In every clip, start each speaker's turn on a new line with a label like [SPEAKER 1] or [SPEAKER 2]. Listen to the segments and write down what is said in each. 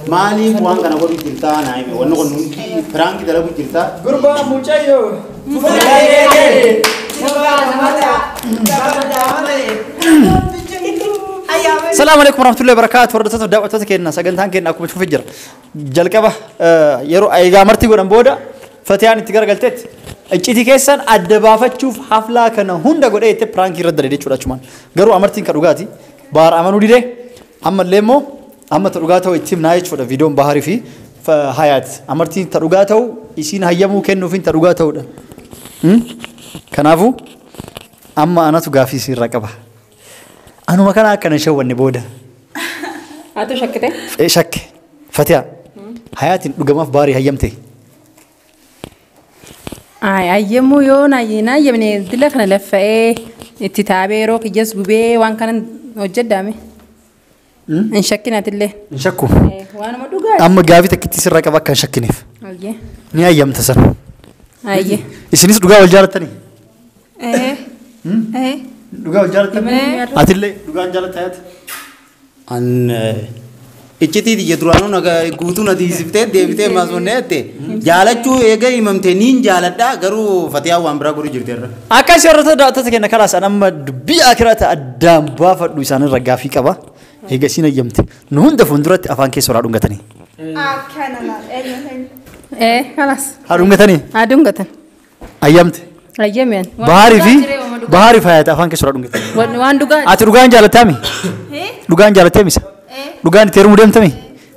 [SPEAKER 1] Mali buang karena gua cerita naik, warna gua nungki perang kita lagu cerita.
[SPEAKER 2] Gurba mucayo.
[SPEAKER 3] Assalamualaikum warahmatullahi wabarakatuh. Warahmatullahi wabarakatuh. Kena sagantan kena aku macam fijir. Jalkabah yaro ayga marti gua namboda. Fatihan tigar galtet. Iciti kesan ada bafat chuf hafla kana hunda gua ete perang kira dari dia curah cuman. Garu amartin karugati. Bar amanu dide. Amma lemo. Amma tarugataw itim naayich foda video bahari fi fa hayat amartin tarugataw isin hayamu kenno fin tarugataw da kanafu amma anatu gafi sir raqaba anu makana kana shawani boda
[SPEAKER 4] ato shakkete
[SPEAKER 3] shak fatia hayatin dugamaf bari hayamte
[SPEAKER 4] ay ayemu yo na yina yemne dilla kana lafa ittitaabero kiyas gube wan kana hojjadame إن شكنا تله
[SPEAKER 3] إن شكوا
[SPEAKER 4] وأنا ما دوقاي
[SPEAKER 3] أما جافي تكتي سر ركبك كان شكنيف
[SPEAKER 4] أيه
[SPEAKER 3] نيا يوم تسر
[SPEAKER 4] أيه
[SPEAKER 3] إيش دوقا والجارة تاني
[SPEAKER 4] إيه
[SPEAKER 3] دوقا والجارة تاني أتله دوقا والجارة تاعت
[SPEAKER 1] An iciti di jadruanu naga gutu na di sifte devite masonete. Jalachu ega imamte nin jalada garu Fatiha wambra guru jirterra.
[SPEAKER 3] أكاش يرتد دعوتك إن خلاص أنا ما دبي أكرت أدم بافر دوسان الرجافي كبا هيك سينا يمت نهون دفندرت أفان كيس ورا دونغ تاني
[SPEAKER 4] كان لا إيه خلاص
[SPEAKER 3] هادونغ تاني
[SPEAKER 4] هادونغ تاني
[SPEAKER 3] أيامت
[SPEAKER 4] أيامين
[SPEAKER 3] بهاري فايت أفان كيس ورا دونغ تاني
[SPEAKER 4] وان دوقاي
[SPEAKER 3] أتروغان جالتامي دوغان جالتامي سا دوغان تيرو مدام تامي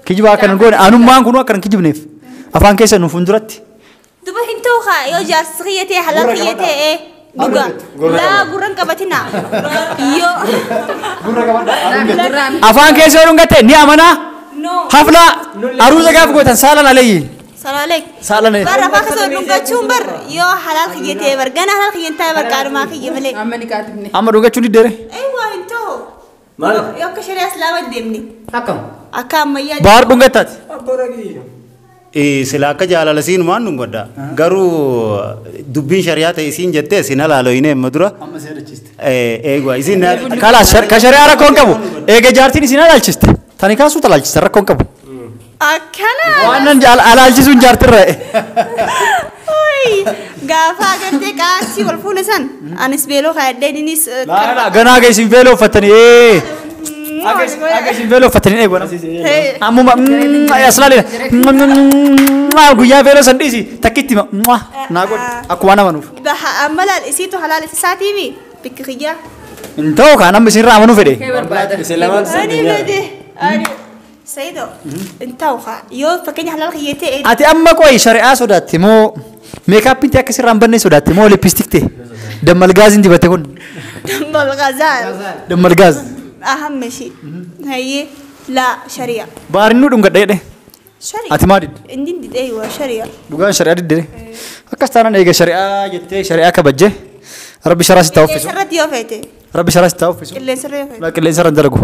[SPEAKER 3] كيجي بقى كان نقول أنا ما نقول كان كيجي بنيف أفان كيس نفندرت
[SPEAKER 5] دبا هنتو خا يو جاسخيتي حلقيتي إيه دوغا لا غورن كبتنا يو
[SPEAKER 3] أفان كيس ورا دونغ تاني نيامنا حفلة أروزا كيف قلت سالنا عليه
[SPEAKER 5] سلام عليك
[SPEAKER 3] سالنا
[SPEAKER 5] برا فاكس دونغا تشومبر يو حلال خيتي برغنا حلال خينتا بركار ما خي ملي
[SPEAKER 4] أمني كاتبني
[SPEAKER 3] أما دوغا تشولي ديره
[SPEAKER 5] ايوه انتو يو كشري اسلام ديمني
[SPEAKER 2] Akam.
[SPEAKER 5] اكام ميا
[SPEAKER 3] بار دونغ تات
[SPEAKER 1] Silaka jalala sin man nunggoda. Garu dubbin syariat isin jette sinala lo ine madura. Ego isin
[SPEAKER 3] kala kashariya rakon kabu ege jartini sinala alchiste tani kasu talalchiste rakon kabu
[SPEAKER 5] اكنا
[SPEAKER 3] wannan alalchisun jartirra
[SPEAKER 5] oy gafa gante kasi wal funesan anis belo khadeninis
[SPEAKER 3] la gana ga isin velo fatani aga isin velo fatani ego na amu aslali ma guya velo sandisi takitti na god akwana manuf
[SPEAKER 5] amala isitu halal isativi bikriya
[SPEAKER 3] into kana misira manu fede
[SPEAKER 5] أنا سيدو أنت وخا يو فكني حلال خيتي
[SPEAKER 3] ati amma koi shari'a sodatti mo makeup inti akkasir rambanne sodatti mo lipstick te damal gaz indi bate kun
[SPEAKER 5] بالغزال
[SPEAKER 3] damal gaz
[SPEAKER 5] أهم شيء هي لا شريعة
[SPEAKER 3] barinu dum gadde de
[SPEAKER 5] شريعة
[SPEAKER 3] ati madid
[SPEAKER 5] عندي أيوة شريعة
[SPEAKER 3] dugan shari'a didde akkastana ege shari'a jette shari'a kabajje rabbi shara sitawfisu
[SPEAKER 5] سرت يوفيتي
[SPEAKER 3] rabbi shara sitawfisu
[SPEAKER 5] اللي سرت
[SPEAKER 3] la kille saran dalagu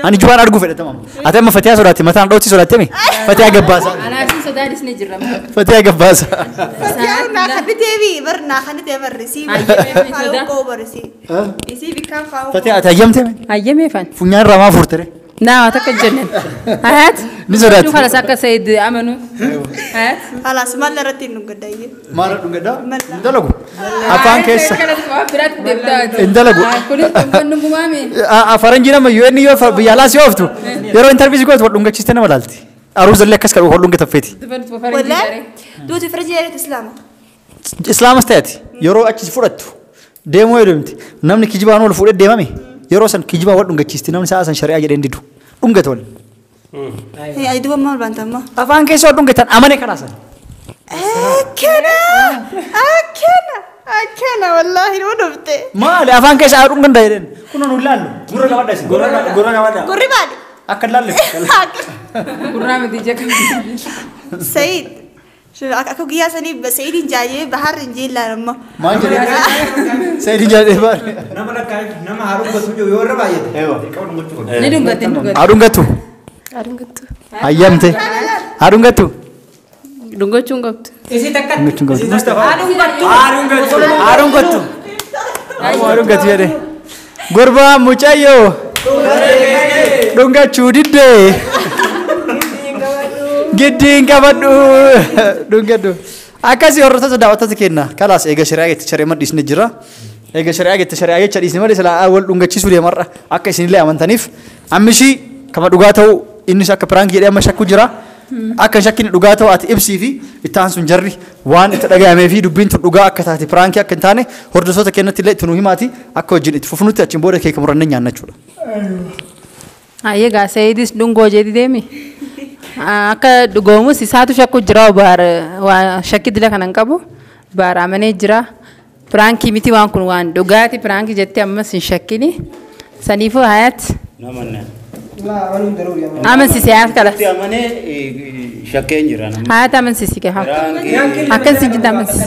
[SPEAKER 3] ani juwan argu fede tamam ati amma fatiha sodatti matan doti sodatti mi fatiha gabbasa
[SPEAKER 4] أنا أسين سدادس نجرم
[SPEAKER 3] fatiha gabbasa
[SPEAKER 5] فتيانا خدتي بي برنا خدتي برسي فاو كو برسي يسي بكام فاو
[SPEAKER 3] fatiha ati ayyamte
[SPEAKER 4] أيامي فان
[SPEAKER 3] funyan rama furtere
[SPEAKER 4] نا تكجنن هات
[SPEAKER 3] نزرات
[SPEAKER 4] شو خلاص أكا سيد أمنو هات
[SPEAKER 5] خلاص ما لرتين نقداي
[SPEAKER 3] mara dum gadda dalagu afan kessa
[SPEAKER 4] برات دبدات
[SPEAKER 3] indalagu
[SPEAKER 4] كل تبغى نبغامي
[SPEAKER 3] faranjina ma UN yo yala si oftu yero interview ko wadun gachiste na malalti aruz alle kas karu hodun getafeti
[SPEAKER 5] ولا دوت فرجي الإسلام
[SPEAKER 3] islam astati yero achi fudatu demo yedumti namni kijiba no fude demami yero san kijiba wadun gachiste namni sa san sharia jeden didu dum gatol
[SPEAKER 5] هي أدوبة ما البنتما
[SPEAKER 3] afan kessa wadun getan amane kana san
[SPEAKER 5] أكنا والله لو نبتة
[SPEAKER 3] male afan kessa wadun ganda yeden kuno nulallu gurra gabada si gurra gabada
[SPEAKER 5] قريبان
[SPEAKER 3] akallalle
[SPEAKER 4] كرامة دي جاك
[SPEAKER 5] سيد Aku gaya seni Saidi jaye bahar injil lah nama.
[SPEAKER 3] maal jedhee Sayyid jaadee baare
[SPEAKER 2] nama rakkaa'e nama haaruu gosu jiru yoo irra baay'ate. Qabu gochuu.
[SPEAKER 4] Ni dungate dungate.
[SPEAKER 3] haadhuun gattu
[SPEAKER 4] Adungatu.
[SPEAKER 3] hayyamte haadhuun gattu
[SPEAKER 4] Dungochuun qabdu.
[SPEAKER 2] Isi takka.
[SPEAKER 3] Dungochuun qabdu.
[SPEAKER 2] Mustafa.
[SPEAKER 3] haadhuun gattu haadhuun gattu jedhee gurbaa mucayyoo dhungachuu diddee giddiin qabadhu dhungadhu akkasii hordoftoota daawwattoota kenna kalaas eega shari'aa geetti shari'aa madhiisni jira eega shari'aa geetti shari'aa jecha dhiisni malee silaa wal dhungachiisuu deemarra akka isinillee amantaniif ammishii kama dhugaa ta'u innis akka piraank jedhee amma shakku jira akka shakkiin dhugaa ta'u ati ibsii fi ittaan sun jarri waan itti dhaga'amee fi dubbiin tun dhugaa akka taate piraankii akka hin taane hordoftoota kennatti illee itti nu himaati akka wajjin itti fufnutti achiin booda keeka murannee nyaanna jechuudha.
[SPEAKER 4] Ayyee gaa Sayyidis dungoo jedhi deemi. Akka dhugoomus isaatu shakku jira waa shakki dila kanan qabu baara amanee jira. Piraankii miti waan kun waan dhugaati piraankii jettee ammas hin shakkini. Saniifuu hayat.
[SPEAKER 1] Namanne.
[SPEAKER 4] Amansiise hayat kala.
[SPEAKER 1] Amane shakkeen jira namni.
[SPEAKER 4] Hayat amansiise kee haa. Akkan si jidda amansiise.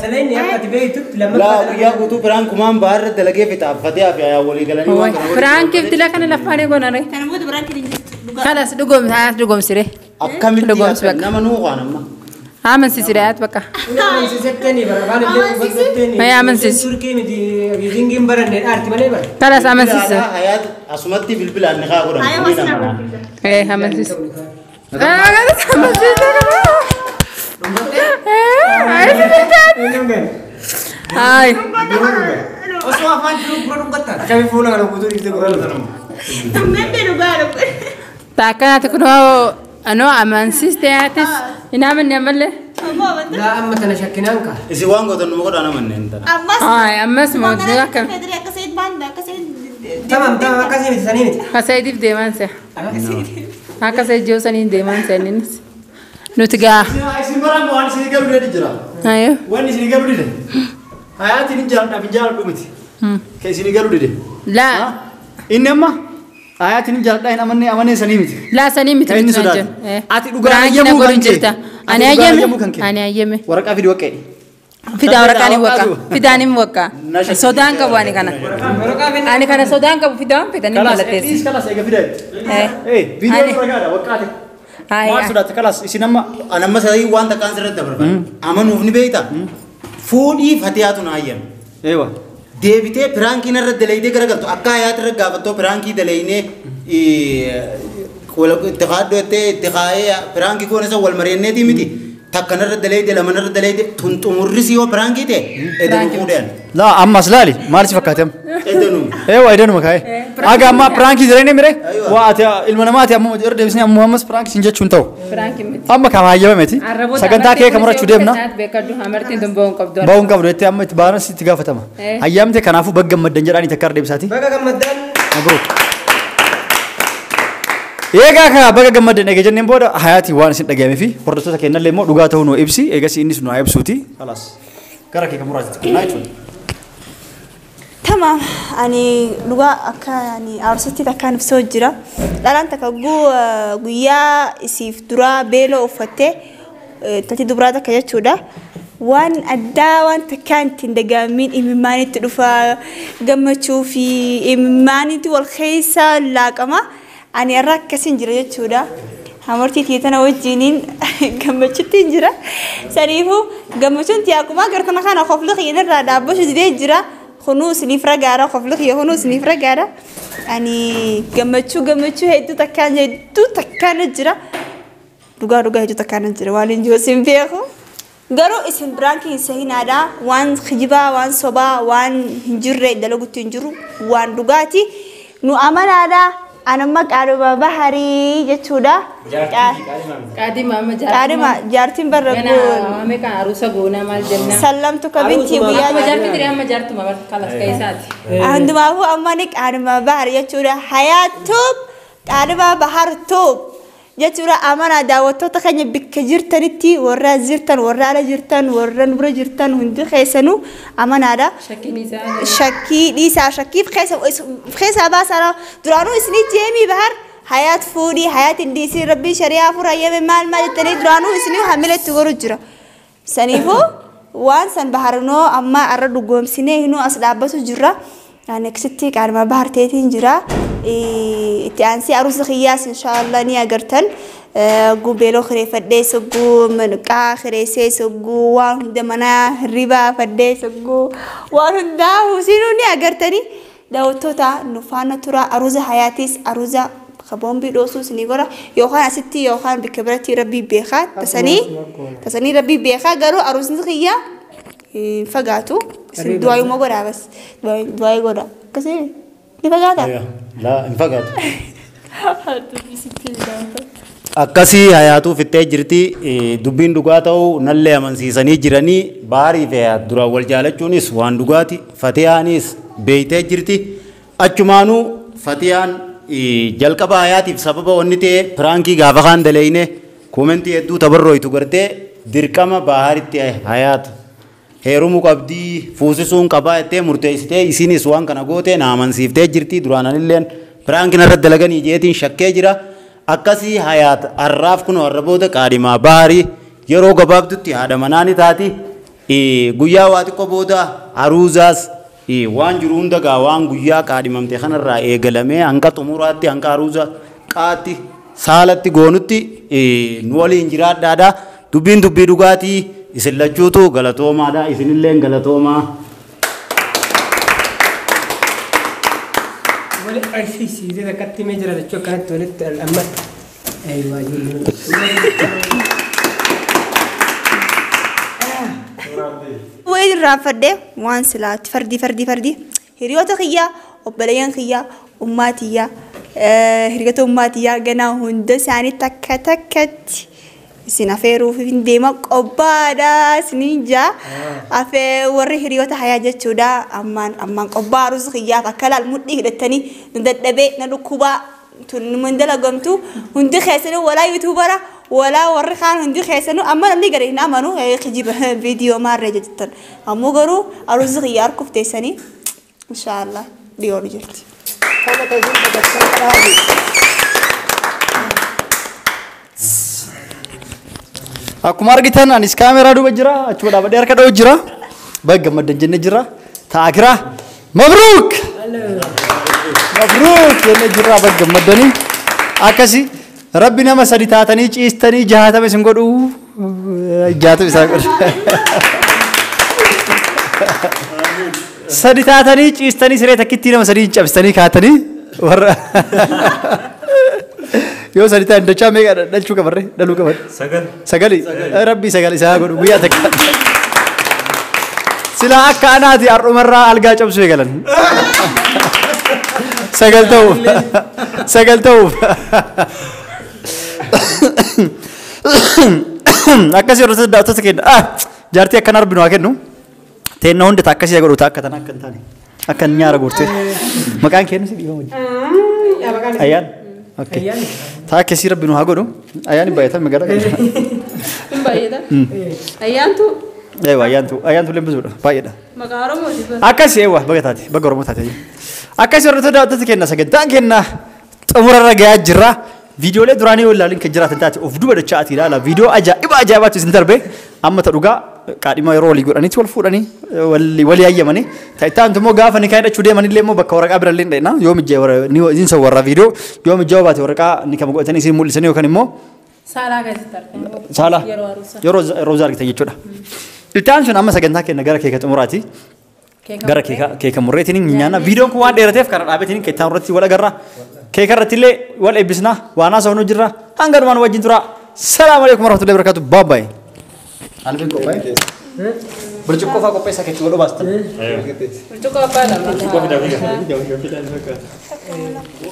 [SPEAKER 1] Laa guyyaa guutuu biraan kumaan baharra dalagee fixaaffatee hafi walii galanii waan kana.
[SPEAKER 4] Piraankiif dila kana lafaanii goonare.
[SPEAKER 5] Kan buat berang kini.
[SPEAKER 4] Kalas dhugoomsi hayat dhugoomsire.
[SPEAKER 1] Akkamitti nama nuuqaan amma.
[SPEAKER 4] Amansiisire hayat bakka. Maya amansiise. Kalas amansiise.
[SPEAKER 1] Hayaat asumatti bilbilaan ni kaa godhamu.
[SPEAKER 4] Amansiise. Kalas amansiise. Hai.
[SPEAKER 2] Osoo afaan jiru gurra dhungatta. Akkami fuula kana guutuu dhiiftee gurra dhungatta.
[SPEAKER 5] Temen deh lugar.
[SPEAKER 4] Takkan aku no amansiiste hayatis. Inaman ni amalle.
[SPEAKER 2] Laa amma tana shakkinaan ka.
[SPEAKER 1] Isi waan gootan nu godhaa namanne hin ta'a.
[SPEAKER 5] Amas.
[SPEAKER 4] Hai, ammas mau dia kan.
[SPEAKER 5] Fedri aku Said banda, aku Said.
[SPEAKER 2] Tamam akkasii miti sanii miti.
[SPEAKER 4] Kasih di deman saya. Aku saya jauh sani deman saya ni. Nutiga.
[SPEAKER 3] Isin baraan waan isin galu dheedhi jira.
[SPEAKER 4] Ayo.
[SPEAKER 3] Waan isin galu dheedhi. Hayaatiin hin jaalladhaaf hin jaalladhu miti. Kan isin galu dheedhi.
[SPEAKER 4] La.
[SPEAKER 3] Inni amma hayaatiin hin jaalladhaa hin amannee sanii miti.
[SPEAKER 4] La sani miti.
[SPEAKER 3] Kan inni sodaatu. Ati dhugaa ayyamuu kan kee.
[SPEAKER 4] Ani ayyame.
[SPEAKER 3] Waraqaa fidi waqqee.
[SPEAKER 4] Fida waraqaan hin waqqa. Fidaan hin waqqa. Sodaan qabu ani kana. Ani kana sodaan qabu fidaan fidan hin malateessi.
[SPEAKER 3] Kalas eega fidee. Viidiyoo waraqaadha waqqaate. Maal sodaate kalas isin amma.
[SPEAKER 1] Anamma sadii waan takkaan sirratti dabarfata. Amanuuf ni beektaa. Fuudhii fatiyaatu na ayyame.
[SPEAKER 3] Eewa.
[SPEAKER 1] Deebitee piraankiin irra dalaydee garagaltu akka hayaat irra gaafattoo piraankii dalaynee itti qaaddottee itti qaayee piraankii goone isa wal mareenneetii miti. Takkan irra dalayde laman irra dalayde tunxumurrisi yoo piraankii ta'e edanuu fuudhan.
[SPEAKER 3] Laa ammas laali maal si fakkaate amma?
[SPEAKER 1] Edanuu.
[SPEAKER 3] Eewa edanuma kaa'e. Aga amma pirankii jireenya mire waa ati ilma namaati amma irra deebisnee ammoo ammas pirankii sin jechuun ta'u. Amma kama hayyamameti sagantaa kee kamurachuu deemna. Ba'uun qabdu jettee amma itti baanas itti gaafatama. Hayyamte kanaafuu bagga gammaddan jedhaanii takka irra deebisaati.
[SPEAKER 2] Baga gammaddaan.
[SPEAKER 3] Mabruuk. Eegaa kaa baga gammaddan eega jenneen booda hayaatii waan isin dhagahame fi hordoftoota kennallee immoo dhugaa ta'uu nu ibsi eegas innis nu haa ibsuuti. Kalaas gara kee kamuraatti kennaa jechuudha.
[SPEAKER 5] Tamam, ani lugar akan arsati takkan sojira. Dalam takku guyya isif dura belo ufate tadi dubra tak kaya cuda. Wan ada wan takkan tindaгаmin imimani tudufa gamma chufi imimani tu wal khaisa laqama ani arak kasin jira cuda. Hamarti tiyatana wajinin gamma chutin jira. Sarifu gamma chun tiakuma gartana kana khofli khina rada bosh jide jira. خنوس نفرجارة خفلك يا خنوس نفرجارة يعني جمتشو هيدو تكان جرا دوغا هيدو تكان جرا والين جوسين فيكو قالوا اسم برانكي سهين هذا وان خجبا وان صبا وان هنجر دلوقتي تنجرو وان دوغاتي نو أمان هذا أنا ما كارو بحري جتودا
[SPEAKER 4] كادي ماما
[SPEAKER 5] جارتين برا
[SPEAKER 4] أنا مامي كاروسا غونا مال جنة
[SPEAKER 5] سلمتو كبنتي ويا
[SPEAKER 4] جارتي تري أما جارتو ما خلاص كيساتي
[SPEAKER 5] عندما هو أمانك أنا بحر جتودا حياة توب أنا بحر توب جتورا أمانة دعوتو تخني بكجرتنتي ورا زرتن ورا على جرتن ورا نبرة جرتن هندي خيسنو أمانة هذا شكي ليسا شكي بخيس أباس أنا درانو إسني جيمي بحر حياة فوري حياة الديسي ربي شريعة فور أيام مال ما جتني درانو إسني وحملت تقول جرا Saniifuu waan san baharnoo amma arra dhugoomsinee hinuu as dhaabbatu jirra. Neksitti qaadhima baharteetiin jira. Itti aansii aruusa kiyyaas inshaallah ni agartan. Gubeeloo kireeffadhee sogguu manqaa kireessee sogguu waan hunda manaa hirribaa fadhee sogguu waan hundaa husinuu ni agartanii. Daawwattoota nufaana tura aruuza hayaatis aruuza kabombii dhoosuus ni godha yookaan asitti yookaan bikka biratti rabbii beekaa tasanii rabbii beekaa garuu aruusni kiyyaa fagaatu du'aayu moo godhaa bas du'aayu godha akkasii ni fagaata.
[SPEAKER 1] Laa hin fagaatu. Akkasii hayaatu fittee jirti dubbiin dhugaa ta'uu nallee amansiisanii jiranii baarii fi duraan wal jaalachuunis waan dhugaati fatiyaanis beeytee jirti achumaanuu fatiyaan jalqaba hayaatiif sababa wanni ta'e piraankii gaafa kaan daleeyne koomentii hedduu tabarrooytu gartee dirqama baaharitti hayaatu heerumuu qabdii fuusisuun qabaa jettee murteessitee isinis waan kana goote na amansiiftee jirti duraananilleen piraankiin irratti dalaganii jeetiin shakkee jira. Akkasii hayaat har'aaf kun warra booda qaadhimaa baarii yeroo gabaabdutti haadha manaa ni taati guyyaa waa xiqqoo booda haruuzaas waan jiru hundagaa waan guyyaa qaadhimamte kanarraa eegalamee hanga xumuraatti hanga haruuza qaatti saalatti goonutti nu waliin jiraadhaadha. Dubbiin dubbii dhugaatii isin lachuutu galatoomaadha isinilleen galatoomaa.
[SPEAKER 2] Ay, sí, sí, de acá te me llena de chocolate, tú eres el amor. Ay, vaya.
[SPEAKER 5] Way raafadde waan silaat fardi hiriyoota kiyyaa obboleeyyan kiyyaa ummaatiyyaa hiriyoota ummaatiyyaa ganaa hunda isaanii takka takkatti isin afeeruuf hin deema qobbaadha isiniin jaa afee warri hiriyoota hayaa jechuudha ammaan qobbaa aruusa kiyyaaf akka laal mudhii hidhattanii nu dadhabee na dhukkubaa tun mun dalagamtu hundi keessanuu walaa yuutuubara walaa warri kaan hundi keessanuu amma namni gadi hin amanu kijiba viidiyoo maarree jettan ammoo garuu aruusa kiyyaa harkuuf teessanii inshaallah dhiyoo ni jirti.
[SPEAKER 3] Akkuma argitan anis kaameraa duuba jira achuma dhaabadhee harka dha'u jira baga gammaddan jenne jira taakira mabruuk jenne jira baga gammaddanii akkasi rabbi nama sadi taatanii ciistanii jahatama isin godhu jahatama isaa godhu sadi taatanii ciistanii siree takkitti nama sadii cabsitanii kaatanii warra yoo sadi taan dachaa meeqa dhalchuu qabarre dhaluu qabar sagali rabbi sagali isaa godhu guyyaa takka sila akka anaati har'umarraa algaa cabsuu eegalan sagal ta'uuf akkasii hordoota daawwattoota kenna jaartii akkan arbinu haa kennu teenna hundi akkasii godhu akka tan akka hin taane akka nyaara goortee maqaan kennu si dhiifama ayyaan taa keessi rabbi nu haa godhu ayyaani baay'atan magaalaa
[SPEAKER 4] kan baay'atan ayyaantu
[SPEAKER 3] ayyaantu lembisuudha baay'eedha
[SPEAKER 4] maqaa oromooti
[SPEAKER 3] akkasii eewwa baga taate baga oromoo taate akkasii hordoota daawwattoota kenna sagantaan kenna xumurarra gahaa jirra viidiyoolee duraanii yoo ilaalin kan jiraatan taate of duba dachaati ilaala viidiyoo ajaa'ibaatu isin darbe amma ta dhugaa qaadhima yeroo walii godhanitti wal fuudhanii walii hayyamanii taayitaan immoo gaafa ni kaayee dhachuu deemanillee immoo bakka waraqaa birallee hin dhayna yoo mijjee isin san warra viidiyoo yoo mijjee baate waraqaa ni kama godhatanii isin mul'isanii yookaan immoo
[SPEAKER 4] saalaa keessatti argamu
[SPEAKER 3] saalaa yeroo roozaa argitan jechuudha. Iltaan sun amma sagantaa kenna gara keeka xumuraati. Gara keeka murreetiin nyaanna viidiyoon kun waan dheerateef kana dhaabetiin keetaan irratti wal agarra. Keeka irratti illee wal eebbisna waan haasawnu jirra hanga dhumaan wajjin tura. Salaamu alaikum warahmatullahi wabarakatuh. Bye bye. Alvin qophaaye. Burcuqqoo fa'aa qopheessaa keetti godhuu baastan.
[SPEAKER 4] burcuqqoo abbaa lama.